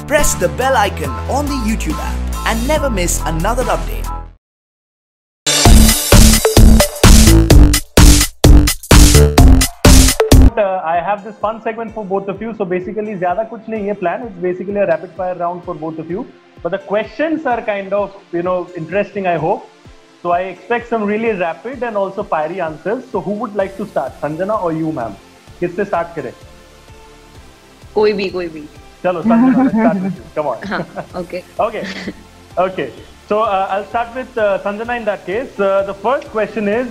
Press the bell icon on the YouTube app and never miss another update. I have this fun segment for both of you. So basically, ज़्यादा कुछ नहीं है plan. It's basically a rapid fire round for both of you. But the questions are kind of, interesting, I hope. So I expect some really rapid and also fiery answers. So who would like to start, Sanjana or you, ma'am? किससे start करें? कोई भी. चलो, Sanjana, let's start with you. Come on. Okay. Okay. So I'll start with Sanjana in that case. The first question is,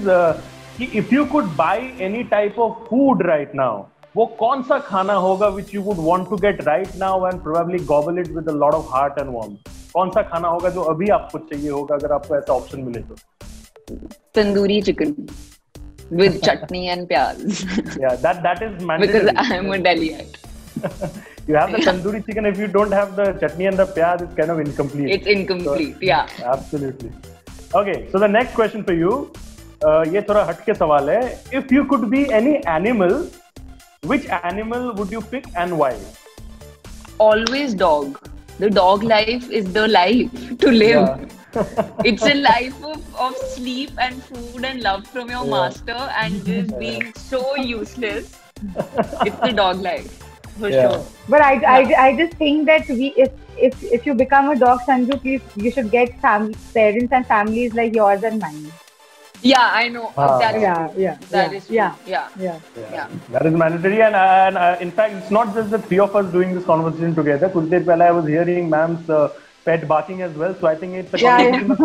if you could buy any type of food right now, वो कौन सा खाना होगा which you would want to get right now and probably gobble it with a lot of heart and warmth? कौन सा खाना होगा जो अभी आपको चाहिए होगा अगर आपको ऐसा ऑप्शन मिले तो? Tandoori chicken with chutney and pyaz. Yeah, that is mandatory. Because I am a Delhiite. You have the tandoori chicken. If you don't have the chutney and the pyaz, it's kind of incomplete. It's incomplete. So, yeah. Absolutely. Okay, so the next question for you. ये थोड़ा हटके सवाल है. If you could be any animal, which animal would you pick and why? Always dog. The dog life is the life to live. Yeah. It's a life of sleep and food and love from your master and just being so useless. It's the dog life for sure. But I just think that if you become a dog, Sanju, please you should get parents and families like yours and mine. Yeah, I know. That is true. Yeah. That is mandatory, and in fact, it's not just the three of us doing this conversation together. कुछ देर पहले I was hearing ma'am's pet barking as well, so I think it's a conversation.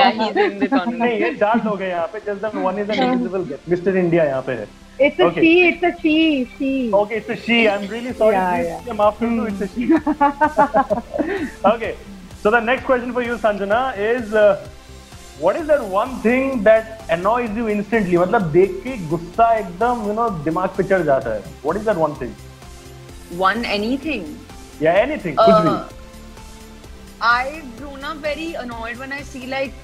Yeah, he's in the conversation. नहीं, ये चार लोग हैं यहाँ पे. Just that one is an invisible guest. Mr. India यहाँ पे है. It's a she. It's a she. Okay, it's a she. I'm really sorry. I'm after you. It's a she. Okay. So the next question for you, Sanjana, is. What is that one thing that annoys you instantly? मतलब देख के गुस्सा एकदम दिमाग पे चढ़ जाता है. What is that one thing? Anything. Yeah, anything. कुछ भी. I've grown up very annoyed when I see like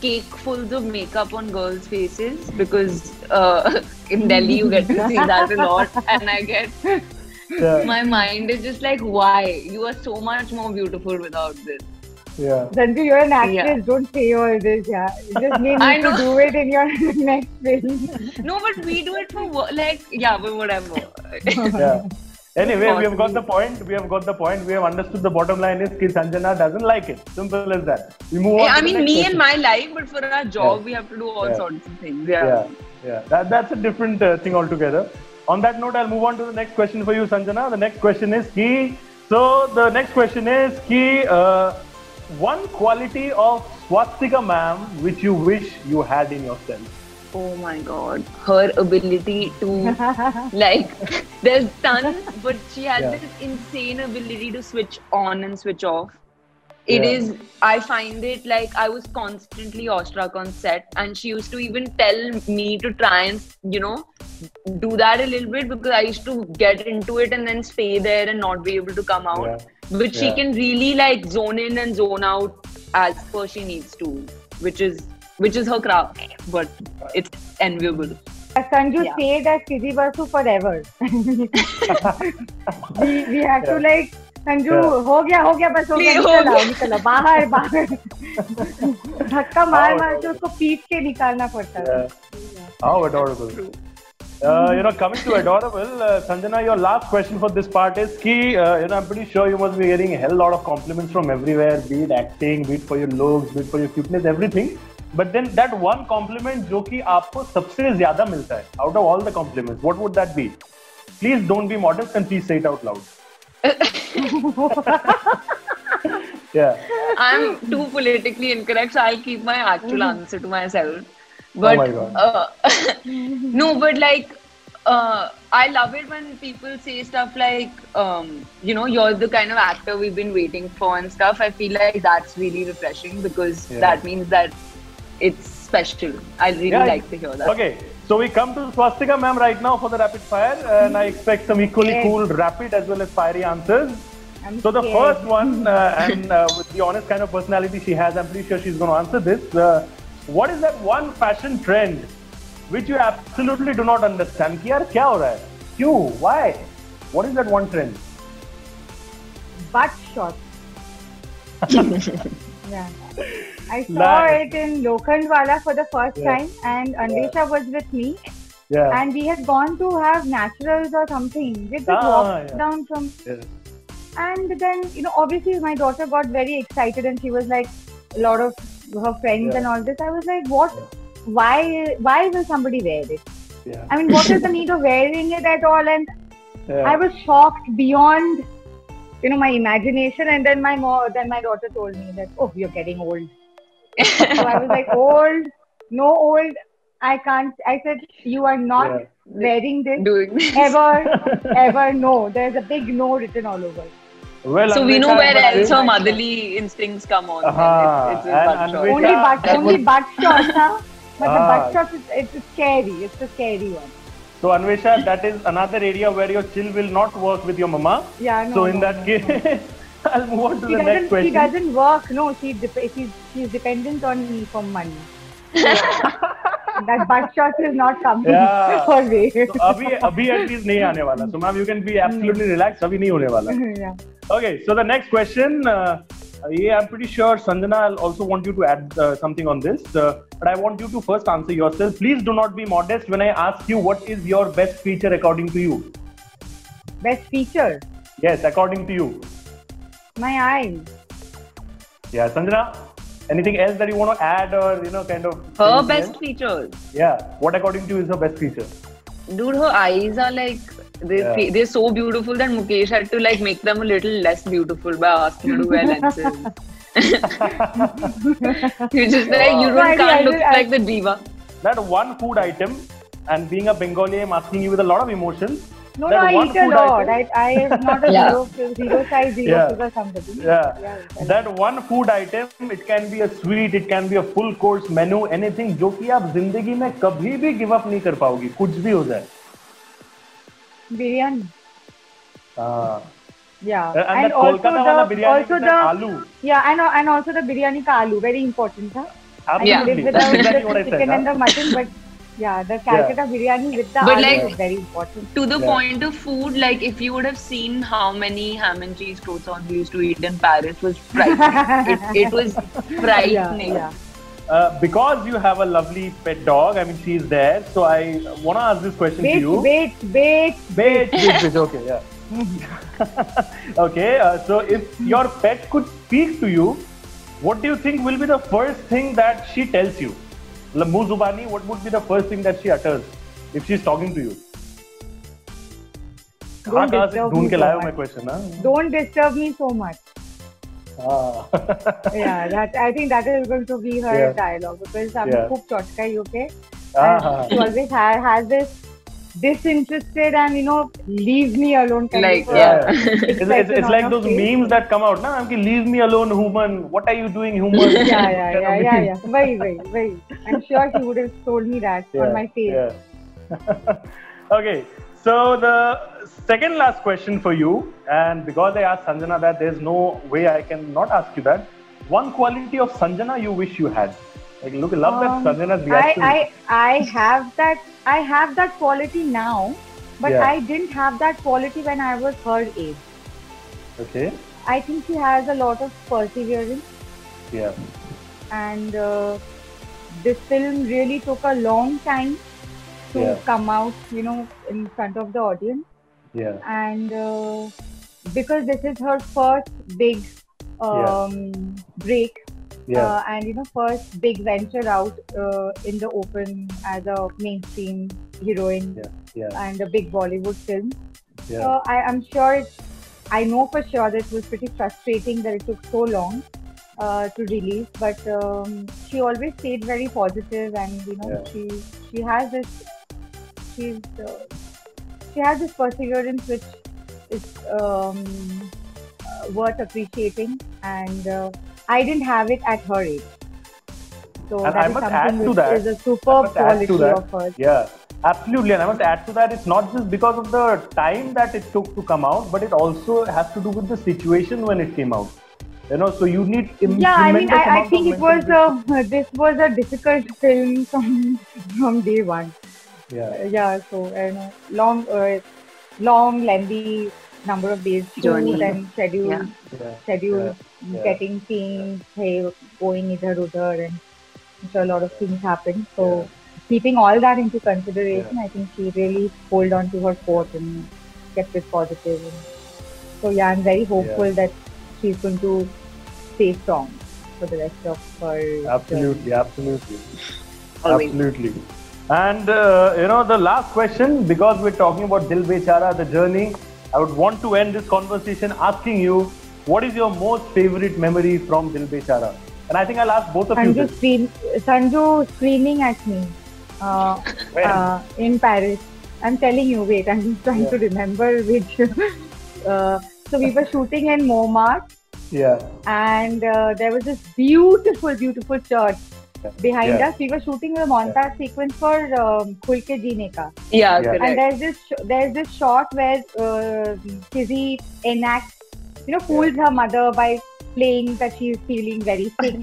cakefuls of makeup on girls' faces because in Delhi you get to see that a lot, and I get my mind is just like, why? You are so much more beautiful without this. Yeah. Sanju, you're an actress. Don't say all this. Yeah, you just need to do it in your next film. No, but we do it for but whatever. Yeah. Anyway, we have got the point. We have understood the bottom line is that Sanjana doesn't like it. Simple as that. We move on. I mean, me and my life, but for our job, we have to do all sorts of things. Yeah. That's a different thing altogether. On that note, I'll move on to the next question for you, Sanjana. The next question is one quality of Swastika ma'am which you wish you had in yourself. Oh my God, her ability to there's tons, but she has this insane ability to switch on and switch off. It is, I find it like I was constantly awestruck on set, and she used to even tell me to try and do that a little bit because I used to get into it and then stay there and not be able to come out. But she can really zone in and zone out as per she needs to, which is her craft, but it's enviable. Sanju stayed at Fizzy Basu forever. we have to Sanju, हो गया बस हो गया निकलो बाहर धक्का मार के उसको पीट के निकालना पड़ता है. How adorable. Coming to adorable, Sanjana, your last question for this part is I'm pretty sure you must be hearing a hell lot of compliments from everywhere, be it acting, be it for your looks, be it for your cuteness, everything. But then that one compliment जो कि आपको सबसे ज़्यादा मिलता है, out of all the compliments, what would that be? Please don't be modest and please say it out loud. Yeah. I'm too politically incorrect, so I'll keep my actual answer to myself. But, oh my God. No, but I love it when people say stuff like, you're the kind of actor we've been waiting for and stuff. I feel like that's really refreshing because that means that it's special. I really like to hear that. Okay, so we come to Swastika ma'am right now for the rapid fire, and I expect some equally cool rapid as well as fiery answers. So the first one, and with the honest kind of personality she has, I'm pretty sure she's going to answer this. What is that one fashion trend which you absolutely do not understand? कि यार क्या हो रहा है? क्यों? Why? What is that one trend? butt shot. Yeah. I saw it in Lokhandwala for the first time, and Anvesha was with me. Yeah. And we had gone to have naturals or something. We just walked down from. Yeah. And then, obviously my daughter got very excited and she was like, a lot of her friends and all this. I was like, what? Why will somebody wear it? Yeah. I mean, what is the need of wearing it at all? And Yeah. I was shocked beyond, my imagination. And then my daughter told me that, oh, you're getting old. So I was like, old? No old. I can't. I said, you are not wearing this Doing this. ever. No. There's a big no written all over. Well, So we Anvesha, know where but else this- her motherly instincts come on. It's a and butt shot. Anvesha- Only butt shots, huh? But the Ah. butt shot it's scary. It's a scary one. So Anvesha, that is another area where your chill will not work with your mama. Yeah, no. So in no, that no. case, I'll move on to She the next question. She doesn't work. No, she's dependent on me for money. That butt shot is not coming Yeah. her way. So अभी at least नहीं आने वाला. So ma'am, you can be absolutely relaxed. अभी नहीं होने वाला. Yeah. Okay, so the next question. I'm pretty sure Sanjana, I'll also want you to add something on this. But I want you to first answer yourself. Please do not be modest when I ask you what is your best feature according to you. Best feature? Yes, according to you. My eyes. Yeah, Sanjana, anything else that you want to add or kind of? Her say best else? features. Yeah, what according to you is her best feature? Dude, her eyes are like they're so beautiful that Mukesh had to like make them a little less beautiful by asking her to wear lenses. You're just like you can't look like the diva. That one food item, and being a Bengali, I'm asking you with a lot of emotion. No, that I one eat a food lot. item- I am not a zero size, zero sugar somebody. Yeah. That one food item, it can be a sweet, it can be a full course menu, anything जो कि आप जिंदगी में कभी भी give up नहीं कर पाओगी, कुछ भी हो जाए. Biryani. Yeah. And that Kolkata wala biryani with that aloo. Yeah, and also the biryani ka aloo, very important, huh? Absolutely. I That's live exactly with what I the said. chicken and the mutton, but yeah, the Calcutta biryani with the But aloo like- is very important. To the point of food, like if you would have seen how many ham and cheese croissants we used to eat in Paris, was frightening. it was frightening. Yeah. Because you have a lovely pet dog, I mean, she's there. So I want to ask this question to you. Wait. Wait. Okay, yeah. Okay, so if your pet could speak to you, what do you think will be the first thing that she tells you? Muh zubani, what would be the first thing that she utters if she's talking to you? Don't कहाँ से disturb ढूंढ me के so लाया हूँ much. मैं question, हाँ? Don't disturb me so much. Ah. Yeah, I think that is going to be her Yeah. dialogue because I'm Yeah. खूप चौटका ही, okay? Ah. She always has this disinterested and leave me alone kind Like, of yeah. It's like those memes that come out, na? Leave me alone, human. What are you doing, human? Yeah. Very. I'm sure she would have told me that on my face. Yeah. Okay, so the second last question for you, and because I asked Sanjana that, there's no way I can not ask you that. One quality of Sanjana you wish you had. Like, look, love that Sanjana's reaction. I have that quality now, but Yeah. I didn't have that quality when I was her age. Okay. I think she has a lot of perseverance, Yeah. and this film really took a long time to Yeah. come out, in front of the audience. Yeah. And because this is her first big break, Yeah. and first big venture out in the open as a mainstream heroine Yeah. and a big Bollywood film. Yeah. I'm sure I know for sure that it was pretty frustrating that it took so long to release, but she always stayed very positive, and she has this she has this perseverance which is worth appreciating, and I didn't have it at her age. So And that I is must something add to which that. is a superb must add to quality that. of hers. Yeah, absolutely. And I must add to that, it's not just because of the time that it took to come out, but it also has to do with the situation when it came out. So you need Yeah, I mean, tremendous I amount think of it was mental this was a difficult film from day one. Yeah. Yeah, so long, lengthy number of days shoot Journey. and schedule, getting things, hey, going either udhar, and I'm sure a lot of things happen. So keeping all that into consideration, I think she really hold on to her fort and kept it positive. And so yeah, I'm very hopeful that she's going to stay strong for the rest of her Absolutely, journey. absolutely. Always. Absolutely. And the last question, because we're talking about Dil Bechara, the journey, I would want to end this conversation asking you, what is your most favorite memory from Dil Bechara? And I think I'll ask both of you this. Sanju screaming at me in Paris. I'm telling you, wait, I'm just trying to remember which. So we were shooting in Montmartre. Yeah. And there was this beautiful, beautiful church behind us. We were shooting a montage sequence for Khul Ke Jeene Ka. Yeah, correct. And there's this shot where Kizzy enacts, fools her mother by playing that she's feeling very sick,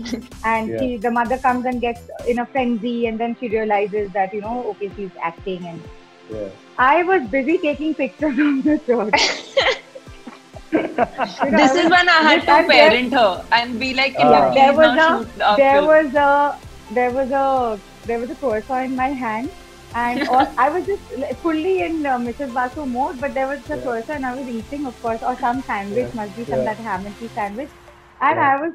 and the mother comes and gets in a frenzy, and then she realizes that okay, she's acting, and I was busy taking pictures of the church. This is when I had to parent her and be like, there was a croissant in my hand, and I was just fully in Mrs. Basu mode, but there was a croissant I was eating, of course, or some sandwich, must be some that ham and cheese sandwich, and I was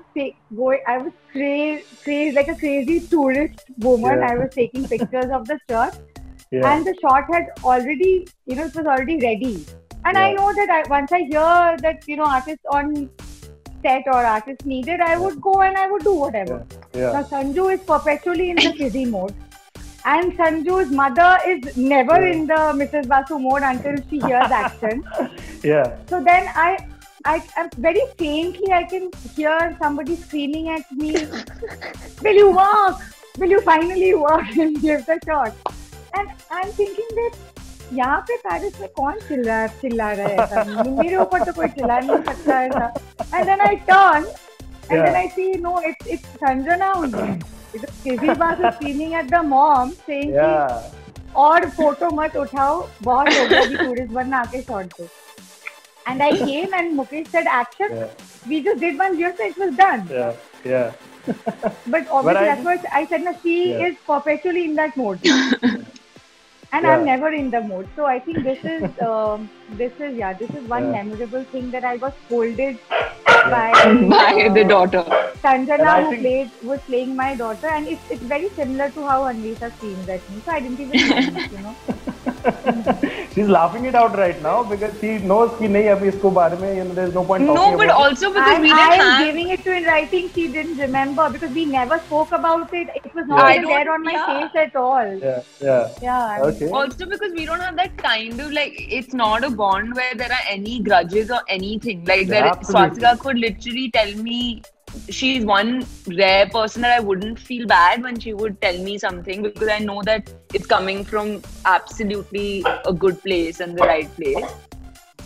crazy like a crazy tourist woman. I was taking pictures of the church, and the shot had already, it was already ready. And I know that once I hear that, artists on set or artists needed, I would go and I would do whatever. Now, Sanju is perpetually in the Kizzy mode. And Sanju's mother is never in the Mrs. Basu mode until she hears action. So then I very faintly, I can hear somebody screaming at me, will you walk? Will you finally walk and give the shot? And I'm thinking that, यहाँ पे Paris में कौन चिल्ला रहा है ऐसा? मेरे ऊपर तो कोई चिल्ला नहीं सकता ऐसा. And then I turn and then I see it's Sanjana only. Because Kizzy was screaming at the mom saying और photo मत उठाओ, बहुत हो गया अभी tourist बनना आके shot दो. And I came and Mukesh said action. We just did one rehearsal, it was done. But obviously that's what I said. She is perpetually in that mode. And I'm never in the mood. So I think this is one memorable thing that I was scolded by the daughter. Sanjana, who was playing my daughter, and it's very similar to how Anvita screams at me. So I didn't even mind, She's laughing it out right now because she knows कि नहीं अभी इसको बारे में there's no point talking about it. No, but also because we didn't have... I'm giving it to in writing. She didn't remember because we never spoke about it. It was not there on my face at all. Okay. Also because we don't have that kind of it's not a bond where there are any grudges or anything. Swastika could literally tell me, she's one rare person that I wouldn't feel bad when she would tell me something, because I know that it's coming from absolutely a good place and the right place.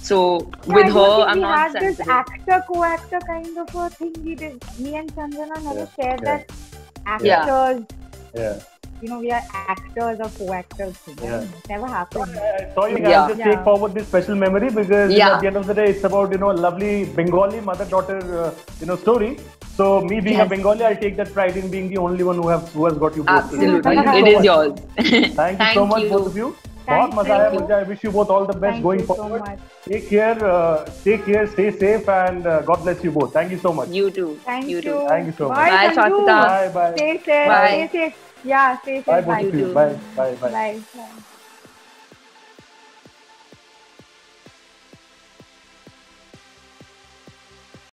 So with her, I'm not sensitive. We had this actor-co-actor kind of a thing. We did. Me and Sanjana never shared that actors. We are actors or co-actors. It never happened. So I'll just take forward this special memory because at the end of the day, it's about a lovely Bengali mother-daughter story. So me being a Bengali, I'll take that pride in being the only one who has got you both. Absolutely, it is yours. Thank you so much, both of you. बहुत मजा आया मुझे. I wish you both all the best going forward. Take care, stay safe, and God bless you both. Thank you so much. You too. Thank you. Thank you so much. Bye, Swastika. Bye. Stay safe. Bye. Stay safe. Yeah, stay safe. Bye, both of you. Bye. Bye.